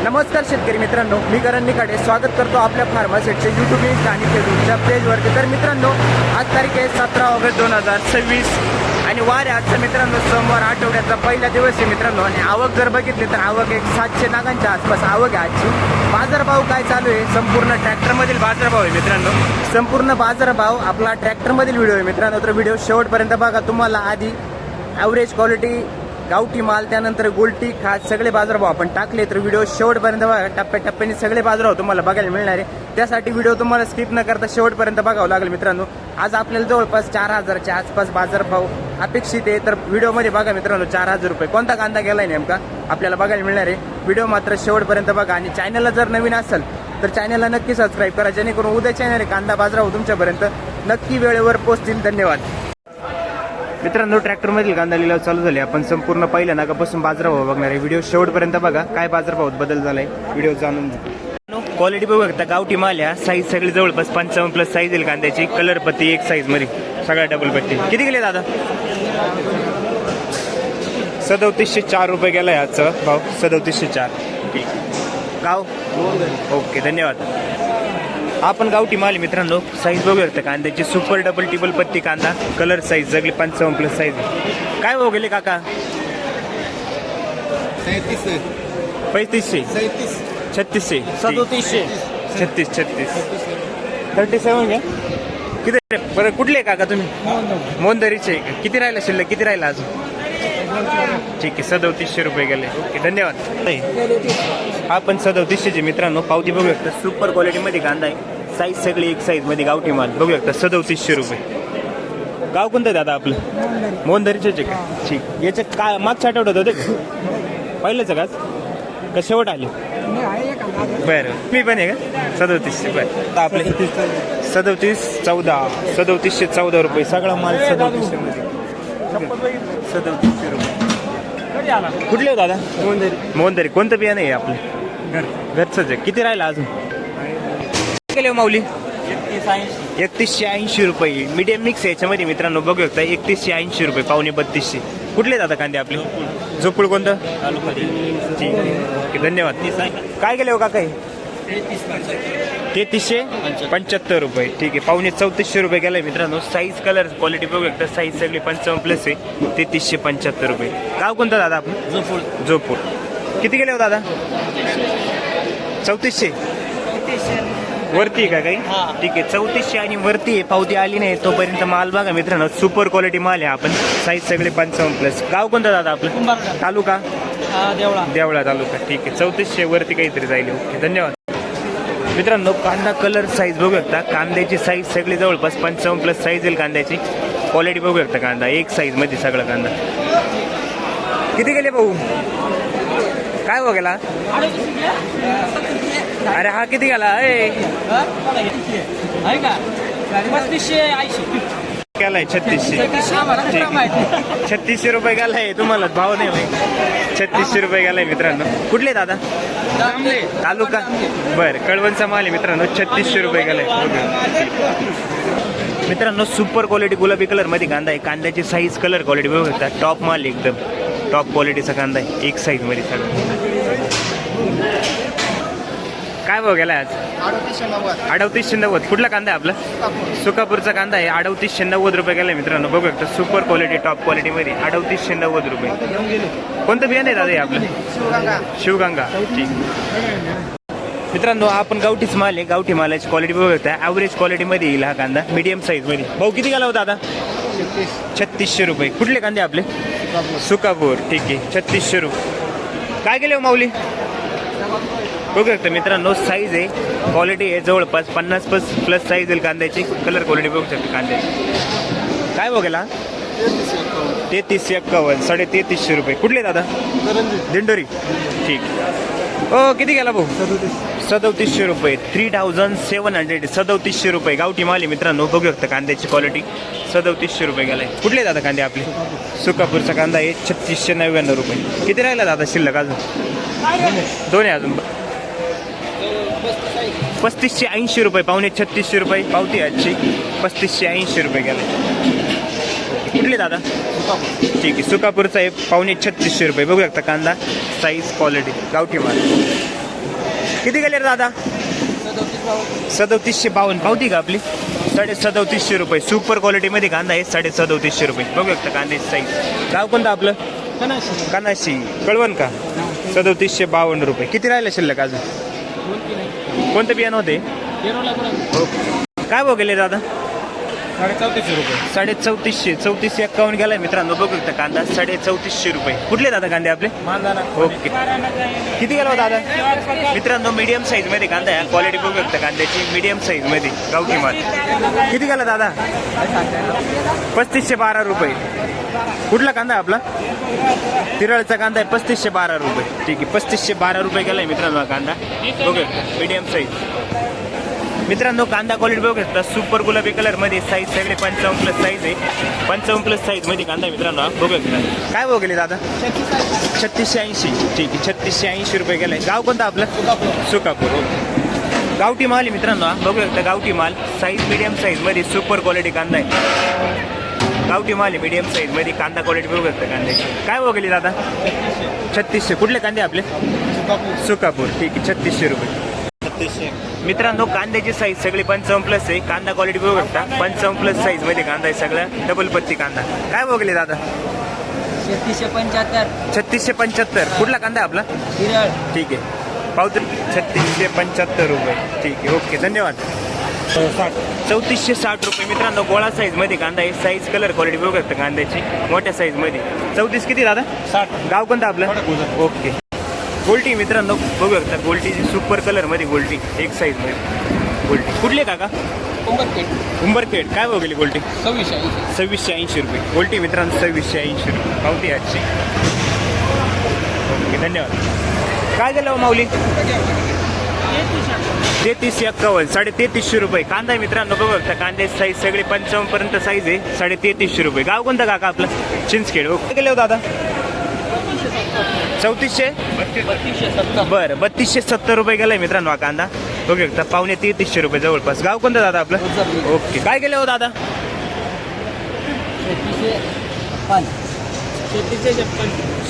नमस्कार शेतकरी मित्रांनो, मी करण निकाडे स्वागत करतो आपल्या फार्मासेटचे यूट्यूब आणि फेसबुकच्या पेजवरती। तर मित्रांनो, आज तारीख आहे 17 ऑगस्ट 2026 आणि वार आहे आजचा मित्रांनो सोमवार आठवड्याचा पहिला दिवस आहे मित्रांनो। आणि आवक जर बघितली तर आवक एक 700 नागांच्या आसपास आवक आहे आजची। बाजारभाव काय चालू आहे, संपूर्ण ट्रॅक्टरमधील बाजारभाव आहे मित्रांनो। संपूर्ण बाजारभाव आपला ट्रॅक्टरमधील व्हिडिओ आहे मित्रांनो। तर व्हिडिओ शेवटपर्यंत बघा। तुम्हाला आधी ॲव्हरेज क्वालिटी गावठी माल, त्यानंतर गोल्टी खास सगळे बाजारभाव आपण टाकले। तर व्हिडिओ शेवटपर्यंत बघा, टप्प्याटप्प्याने सगळे बाजारभाव तुम्हाला बघायला मिळणार आहे। त्यासाठी व्हिडिओ तुम्हाला स्किप न करता शेवटपर्यंत बघावं लागेल मित्रांनो। आज आपल्याला जवळपास 4000च्या आसपास बाजारभाव अपेक्षित आहे। तर व्हिडिओमध्ये बघा मित्रांनो, 4000 रुपये कोणता कांदा गेलाय नेमका आपल्याला बघायला मिळणार आहे। व्हिडिओ मात्र शेवटपर्यंत बघा आणि चॅनलला जर नवीन असेल तर चॅनलला नक्की सबस्क्राईब करा, जेणेकरून उद्याच्या येणारे कांदा बाजारभाव तुमच्यापर्यंत नक्की वेळेवर पोहोचतील। धन्यवाद मित्रांनो। ट्रॅक्टरमधील कांदा लिलाव चालू झाले। आपण संपूर्ण पहिल्या नागापासून बाजारभाव बघणार आहे। व्हिडिओ शेवटपर्यंत बघा, काय बाजारभावात बदल झालाय व्हिडिओ जाणून घ्या। क्वालिटी बघू शकता, गावठी माल या साईज सगळी जवळपास 55+ साईज येईल कांद्याची। कलर पत्ती एक साईज मध्ये सगळ्या डबल पत्ती। किती गेले दादा? 3704 रुपये गेलाय आजचा भाव, 3704। ठीक, गाव ओके, धन्यवाद। आपण गावठी माल मित्रांनो, साईज बघू शकता कांद्याची सुपर डबल टिबल पत्ती कांदा, कलर साईज सगळी 55+ साईज। काय भाव गेले काका? 3700, 3500, 3600, 3700, 36 37 घ्या। किती बरं, कुठले काका तुम्ही? मोंदरीचे। किती राहिला शिल्लक, किती राहिला अजून? ठीक आहे, 3700 रुपये गेले। ओके, धन्यवाद। हा पण 3700चे मित्रांनो, पावती बघू शकता सुपर क्वालिटीमध्ये कांदा आहे। साईज सगळी एक साईज मध्ये गावठी माल बघू शकता, 3700 रुपये। गाव कोणतं आहे दादा आपलं? मोंदरीचेच आहे का? ठीक, याच्या काय मागच्या आठवड्यात होते का? पहिलंच का का शेवट आले? बरं, मी पण आहे का? 3700 बरं। आपले 3714 रुपये सगळा माल 3700 मध्ये, 3700 रुपये। कुठले हो दादा? मोंदरी। कोणतं बियाणं आहे आपलं? घरचंच आहे। किती राहिला अजून? केले हो माऊली? 3180 रुपये मीडियम मिक्स याच्यामध्ये मित्रांनो बघू शकता, 3180 रुपये, पावणे 3200। कुठले दादा कांदे आपले? झोपूळ कोणतं? ठीक आहे, धन्यवाद। काय गेले हो काका? 3375 रुपये। ठीक आहे, पावणे 3400 रुपये गेलाय मित्रांनो। साईज कलर क्वालिटी बघू शकता, साईज सगळी 55+ आहे, 3375 रुपये। गाव कोणतं दादा आपलं? जोपूर। किती गेले हो दादा? 3400 वरती आहे का काही? ठीक आहे, 3400 आणि वरती आहे। पावती आली नाही तोपर्यंत माल बघा मित्रांनो, सुपर क्वालिटी माल आहे। आपण साईज सगळे 55+। गाव कोणतं दादा आपलं? तालुका देवळा तालुका। ठीक आहे, 3400 वरती काहीतरी जाईल। ओके, धन्यवाद मित्रांनो। कांदा कलर साईज बघू शकता, कांद्याची साईज सगळी जवळपास 55+ साईज येईल कांद्याची। क्वालिटी बघू शकता, कांदा एक साईज मध्ये सगळा कांदा। किती गेले भाऊ? काय हो गेला? अरे हा किती गेला? 3600 3600 रुपये गेलाय। तुम्हाला भाव नाही भाई, 3600 रुपये गेलाय मित्रांनो। कुठले दादा? तालुका बर, कळवणचा माल आहे मित्रांनो, 3600 रुपये गेलाय मित्रांनो। सुपर क्वालिटी गुलाबी कलर मध्ये कांदा आहे। कांद्याची साईज कलर क्वालिटी बघू शकता, टॉप माल एकदम टॉप क्वालिटीचा कांदा आहे, एक साईज मध्ये सगळं। काय भाव गेला आज? 3890। कुठला कांदा आहे आपला? सुकापूरचा कांदा आहे, 3890 रुपये गेलाय मित्रांनो। बघू शकता सुपर क्वालिटी टॉप क्वालिटी मध्ये 3890 रुपये। कोणतं बियाणं आहे दादा हे आपलं? शिवगंगा। ठीक मित्रांनो, आपण गावठीच माल आहे। गावठी मालाची क्वालिटी बघू शकता, ॲव्हरेज क्वालिटी मध्ये येईल हा कांदा, मीडियम साईज मध्ये। भाऊ किती गेला होता दादा? 3600 रुपये। कुठले कांदे आपले? सुकापूर। ठीक आहे, 3600 रुपये। काय गेले हो माऊली? बघू शकता मित्रांनो, साईज आहे क्वालिटी आहे जवळपास 50+ साईज येईल कांद्याची। कलर क्वालिटी बघू शकता कांद्याची। काय बघायला? 3351, 3350 रुपये। कुठले दादा? दिंडोरी। ठीक, ओ किती गेला भाऊ? 3700 रुपये, 3700, 3700 रुपये गावठी माल आहे मित्रांनो। बघू शकता कांद्याची क्वालिटी, 3700 रुपये गेलाय। कुठले दादा कांदे आपले? सुकापूरचा कांदा आहे, 3699 रुपये। किती राहिला दादा शिल्लक अजून? दोन आहे अजून। 3580 रुपये, पावणे 3600 रुपये पावती आजची, 3580 रुपये गेले। कुठले दादा? ठीक आहे, सुकापूरचा आहे, पावणे 3600 रुपये। बघू शकता कांदा, साईज, क्वालिटी, गावठी माल। किती गेले रे दादा? 3752 पावती का आपली? 3750 रुपये. सुपर क्वालिटीमध्ये कांदा आहे. 3750 रुपये. बघू शकता कांद्याची साईज. गाव कोणतं आपलं? कानाशी. कळवण का? 3752 रुपये. किती राहिलं शिल्लक अजून? कोणतं बियाणं होते? काय भाव गेले दादा? 3400 रुपये. 3450. 3451 गेलाय मित्रांनो. बघू शकता कांदा 3450 रुपये. कुठले दादा कांदे आपले? ओके. किती गेला दादा? मित्रांनो मीडियम साईज मध्ये कांदा आहे. क्वालिटी बघू शकता कांद्याची मीडियम साईज मध्ये गावठी माल. किती गेला दादा? 3512 रुपये. कुठला कांदा आपला? तिरळचा कांदा आहे. 3512 रुपये. ठीक आहे. 3512 रुपये गेलाय मित्रांनो हा कांदा. बघू मीडियम साईज. मित्रांनो कांदा क्वालिटी बघू शकता. सुपर गुलाबी कलर मध्ये साईज सगळे 55 प्लस साईज आहे. 55 प्लस साईज मध्ये कांदा मित्रांनो बघू शकता. काय भाव गेले दादा? 3680. ठीक आहे. 3680 रुपये गेलाय. गाव कोणतं आपलं? सुकापूर. गावठी माल आहे मित्रांनो बघू शकता. गावठी माल साईज मीडियम साईज मध्ये सुपर क्वालिटी कांदा आहे. गावठी माल आहे मीडियम साईज मध्ये. कांदा क्वालिटी बघू शकता कांद्याची. काय भाव गेली दादा? 3600. कुठले कांदे आपले? सुकापूर. ठीक आहे. 3600 रुपये. मित्रांनो कांद्याची साईज सगळी 55 प्लस आहे. कांदा क्वालिटी बघू शकता. 55 प्लस साईज मध्ये कांदा आहे सगळा. डबल पत्ती कांदा. काय भाव गेले दादा? 3675. 3675. कुठला कांदा आहे आपला? ठीक आहे. पावती 3675 रुपये. ठीक आहे. ओके धन्यवाद. 3460 रुपये. मित्रांनो गोळा साईज मध्ये कांदा आहे. साईज कलर क्वालिटी बघू शकता कांद्याची मोठ्या साईज मध्ये. 34 किती दादा? 60. गाव कोणतं आपलं? ओके. गोल्टी मित्रांनो बघू शकता. गोल्टीची सुपर कलर मध्ये गोल्टी एक साईज मध्ये गोल्टी. कुठले काका? उंबरखेड. काय भाव गेली गोल्टी? 2680 रुपये. गोल्टी मित्रांनो 2680 रुपये. पावती आजची. ओके धन्यवाद. काय झालं माऊली? 3351. 3350 रुपये. कांदा मित्रांनो बघू शकता. कांद्याची साईज सगळी 55 पर्यंत साईज आहे. 3350 रुपये. गाव कोणतं काका आपलं? चिंचखेड. ओके गेले हो दादा? 3400. बरं 3270 रुपये गेलाय मित्रांनो हा कांदा बघू शकता. 3250 रुपये जवळपास. गाव कोणतं दादा आपलं? ओके. काय गेले हो दादा?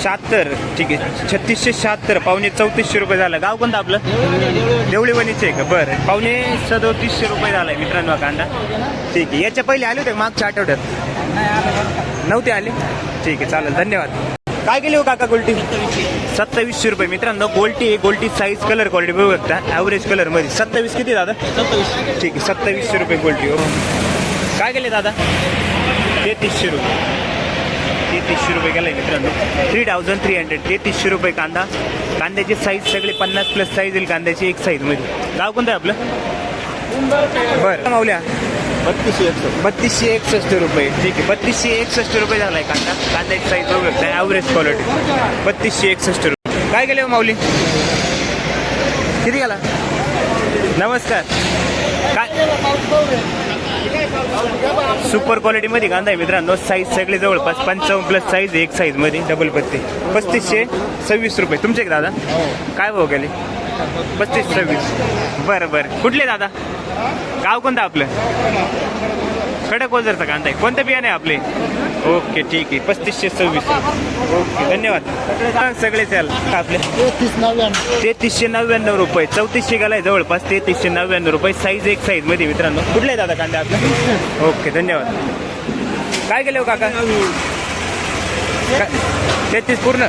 76. ठीक आहे. 3676. 3400 रुपये झालं. गाव कोणतं आपलं? देवळीवणीचे आहे का? बरं 3750 रुपये झालाय मित्रांनो हा कांदा. ठीक आहे. याच्या पहिले आले होते मागच्या आठवड्यात? नव्हते आले. ठीक आहे चालेल धन्यवाद. काय गेले हो काका गोल्टी? 2700 रुपये. मित्रांनो गोल्टी गोल्टी साईज कलर क्वालिटी बघू शकता. ॲव्हरेज कलर मध्ये 27 किती दादा? 27. ठीक आहे. 2700 रुपये गोल्टी. हो. काय गेले दादा? 3300 रुपये. 3300 रुपये गेलाय मित्रांनो. 3300. 3300 रुपये कांदा. कांद्याची साईज सगळी 50 प्लस साईज येईल कांद्याची एक साईज मध्ये. गाव कोणतं आहे आपलं? बरं माऊल्या 3261 रुपये. ठीक आहे. 3261 रुपये झालाय कांदा. कांद्याची साईज बघू शकता. ॲव्हरेज क्वालिटी 3261 रुपये. काय गेले माऊली? किती गेला? नमस्कार. काय सुपर क्वालिटी मध्ये कांदा आहे मित्रांनो. साईज सगळे जवळपास 55 प्लस साईज एक साईज मध्ये डबल पत्ते. 3526 रुपये. तुमचे दादा काय भाव गेले? 3526. बरं बरं. कुठले दादा? गाव कोणतं आपलं? खडक वजरचा कांदा आहे. कोणतं बियाणे आहे आपले? ओके ठीक आहे. 3526. ओके धन्यवाद. सगळे चाल आपले 3399 रुपये. 3400 गेलाय जवळपास. 3399 रुपये. साईज एक साईज मध्ये मित्रांनो. कुठले आहे दादा कांदा आपला? ओके धन्यवाद. काय गेले हो काका? 33 पूर्ण.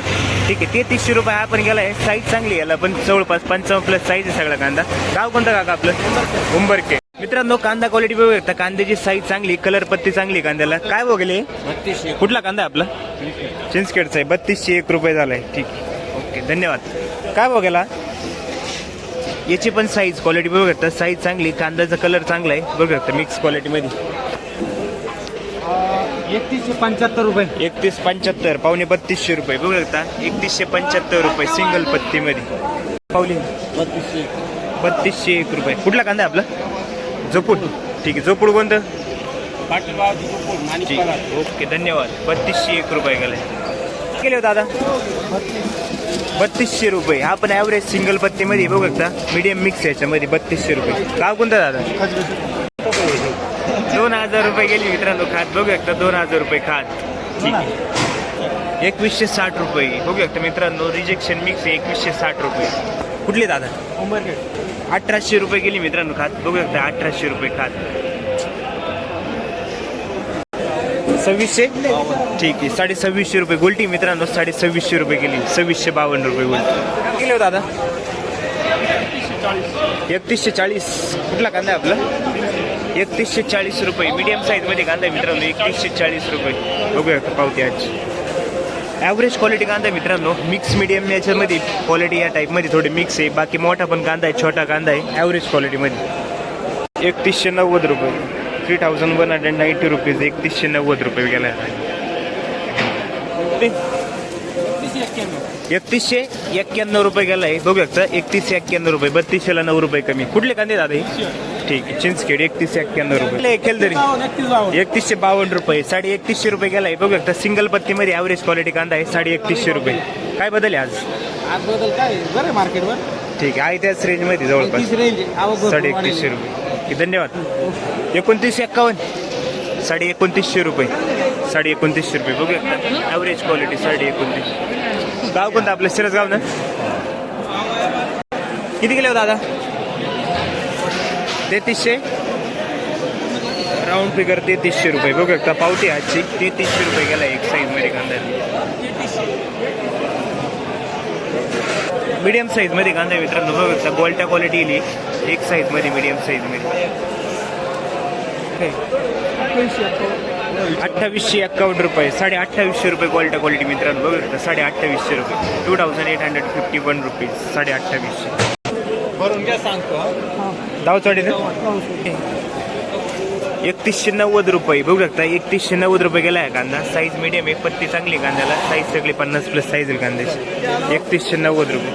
ठीक आहे. 3300 रुपये हा पण गेलाय. साईज चांगली याला पण जवळपास 55 प्लस साईज आहे सगळा कांदा. गाव कोणतं काका आपलं? उंबरखेड. मित्रांनो कांदा क्वालिटी बघू शकता. कांद्याची साईज चांगली कलर पत्ती चांगली कांद्याला. काय वगैरे 3200. कुठला कांदा आहे आपला? चिंचखेडचा आहे. 3201 रुपये झालाय. ठीक आहे. ओके धन्यवाद. काय बघायला याची पण साईज क्वालिटी बघू शकता. साईज चांगली. कांद्याचा कलर चांगला आहे बघू शकता. मिक्स क्वालिटी मध्ये 3175 रुपये. 3175. 3250 रुपये बघू शकता. 3175 रुपये सिंगल पत्ती मध्ये. पावली 3201 रुपये. कुठला कांदा आहे आपला? जोपूड. ठीक आहे. जोपूड कोणतं? ओके धन्यवाद. 3201 रुपये गेले हो दादा. 3200 रुपये. हा पण ॲव्हरेज सिंगल पत्ती मध्ये बघू शकता. मीडियम मिक्स याच्यामध्ये 3200 रुपये. गाव कोणतं दादा? 2000 रुपये गेली मित्रांनो खात बघू शकता. 2000 रुपये खात. ठीक आहे. 2160 रुपये. बघू शकता मित्रांनो, रिजेक्शन मिक्स आहे 2160 रुपये. कुठले दादा? 1800 रुपये गेली मित्रांनो खात. बघू शकता 1800 रुपये खात. 2600. ठीक आहे, 2650 रुपये गोल्टी मित्रांनो. 2650 रुपये गेली. 2652 रुपये गोल्टी. काय गेले हो दादा? 3140. कुठला कांदा आहे आपला? 3140 रुपये. मीडियम साईजमध्ये कांदा आहे मित्रांनो. 3140 रुपये. बघूया पावती आज. ॲव्हरेज क्वालिटी कांदा आहे मित्रांनो. मिक्स मीडियम याच्यामध्ये क्वालिटी या टाईपमध्ये थोडी मिक्स आहे. बाकी मोठा पण कांदा आहे, छोटा कांदा आहे. ॲव्हरेज क्वालिटीमध्ये 3190 रुपये. 3190 रुपीज. 3190 रुपये गेला. 3191 रुपये गेला आहे. बघू शकता 3191 रुपये. 3200ला 9 रुपये कमी. कुठले कांदे दादा हे? ठीक आहे, चिंचखेड. 3191 रुपये. केलं तरी 3152 रुपये. 3150 रुपये गेला आहे. बघू शकता सिंगल पत्तीमध्ये ॲव्हरेज क्वालिटी कांदा आहे. 3150 रुपये. काय बदल आहे आज? बदल काय बरं मार्केटवर. ठीक आहे त्याच रेंजमध्ये जवळपास. 3150 रुपये. धन्यवाद. 2951. 2950 रुपये. 2950 रुपये. बघूया ॲव्हरेज क्वालिटी 2950. गाव कोणतं आपलं? शिरसगाव ना. किती गेले हो दादा? 3300. राऊंड फिगर 3300 रुपये. बघू शकता पावती आजची 3300 रुपये गेला एक साईजमध्ये कांदा. मीडियम साईजमध्ये कांदा मित्रांनो. बघू शकता गोल्टा क्वालिटी येईल एक साईजमध्ये. मीडियम साईजमध्ये 2851 रुपये. 2850 रुपये गोल्टा क्वालिटी मित्रांनो. बघू शकता 2850 रुपये. 2851 रुपीज. 2850. भरून घ्या सांगतो. दावचवाडी 3190 रुपये. बघू शकता 3190 रुपये गेला आहे कांदा. साईज मीडियम आहे. पत्ती चांगली कांद्याला. साईज सगळी 50+ साईज आहे कांद्याची. 3190 रुपये.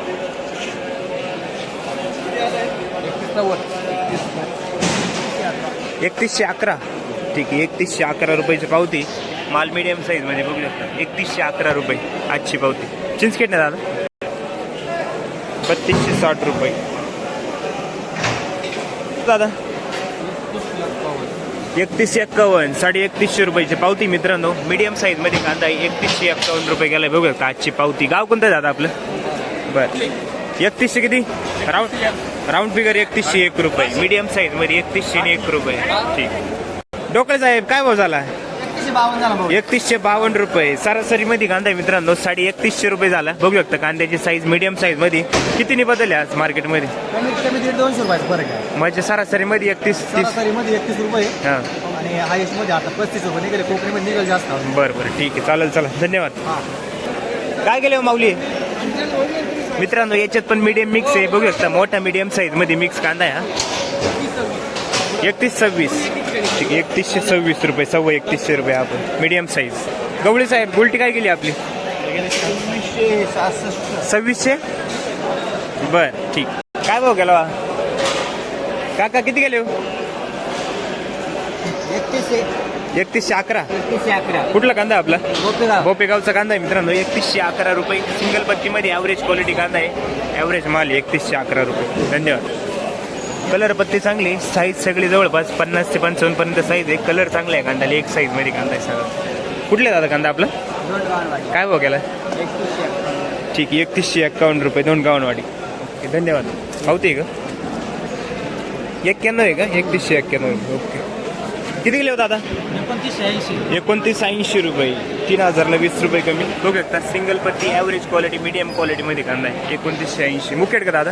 3111. ठीक आहे, 3111 रुपयाची पावती. माल मीडियम साईजमध्ये बघू शकता. 3111 रुपये आजची पावती. चिंचखेड ना दादा. 3260 रुपये. दादा 3151. 3150 रुपयाची पावती मित्रांनो. मीडियम साईजमध्ये कांदा आहे. 3151 रुपये गेलाय. बघू शकता आजची पावती. गाव कोणतं आहे दादा आपलं? बरं. 3100 किती? राऊंड फिगर 3101 रुपये. मीडियम साईजमध्ये 3101 रुपये. ठीक. डोकळे साहेब काय भाव झाला? 3152 रुपये. सरासरीमध्ये कांदा आहे मित्रांनो. 3150 रुपये झाला. बघू शकता कांद्याची साईज मीडियम साईजमध्ये कितीने बदलले आज मार्केटमध्ये? कमीत कमी 150 रुपये फरक आहे. म्हणजे सरासरीमध्ये 31-30. सरासरीमध्ये 31 रुपये. हां, आणि हायेस्ट मध्ये आता 35 रुपये निघाले. कोकणीमध्ये निघाल जास्त. बरं बरं ठीक आहे, चालेल. चला धन्यवाद. काय गेले हो माऊली? मित्रांनो याच्यात पण मीडियम मिक्स आहे. बघू शकता मोठा मीडियम साईजमध्ये मिक्स कांदा आहे. 3126. ठीक आहे, 3126 रुपये. 3100 रुपये आपण मीडियम साईज. गवळी साहेब गोल्टी काय गेली आपली? 2600. बर ठीक. काय भाव गेला काका? किती गेले हो? 3111. कुठला कांदा आपला? बोपेगावचा कांदा आहे मित्रांनो. 3111 रुपये. सिंगल पत्तीमध्ये ॲव्हरेज क्वालिटी कांदा आहे. ॲव्हरेज माल 3111 रुपये. धन्यवाद. कलर पत्ती चांगली. साईज सगळी जवळपास 50 ते 55 पर्यंत साईज आहे. कलर चांगला आहे कांद्याला. एक साईजमध्ये कांदा आहे सगळं. कुठले दादा कांदा आपला? काय भाव गेला? ठीक आहे, 3151 रुपये. 2 गावनवाडी. ओके धन्यवाद. पावती का? 91 आहे का? 3191. ओके. किती गेले हो दादा? 2980 रुपये. 3000ला 20 रुपये कमी. बघू शकता सिंगल पत्ती ॲव्हरेज क्वालिटी मीडियम क्वालिटीमध्ये कांदा आहे. 2980. मुखेड का दादा?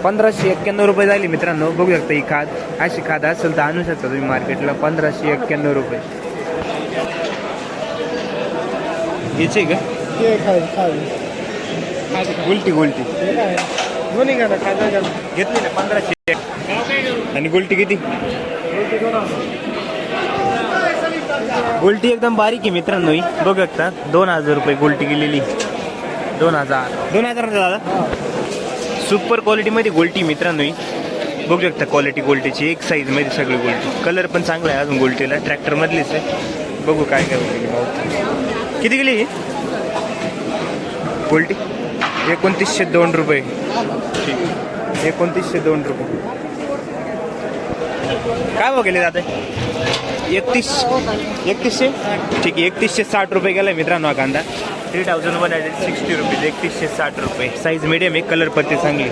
1591 रुपये झाली मित्रांनो. बघू शकता ही खाद. अशी खाद असेल तर आणू शकता तुम्ही मार्केटला. 1591 रुपये. याची का? गुलटी घेतली ना 1500. आणि गुलटी किती? गुलटी एकदम बारीक आहे मित्रांनो. ही बघू शकता 2000 रुपये गुलटी गेलेली. 2000 दादा. सुपर क्वालिटीमध्ये गोल्टी मित्रांनो. बघू शकता क्वालिटी गोल्टीची. एक साईजमध्ये सगळी गोल्टी. कलर पण चांगला आहे अजून गोल्टीला. ट्रॅक्टरमधलीच आहे. बघू काय काय किती गेली ही गोल्टी? 2902 रुपये. ठीक. 2902 रुपये. काय भाव गेले दादा? एकतीसशे ठीक आहे 3160 रुपये गेला मित्रांनो हा कांदा 3160 रुपीज 3160 रुपये साईज मिडियम आहे कलर पत्ती चांगली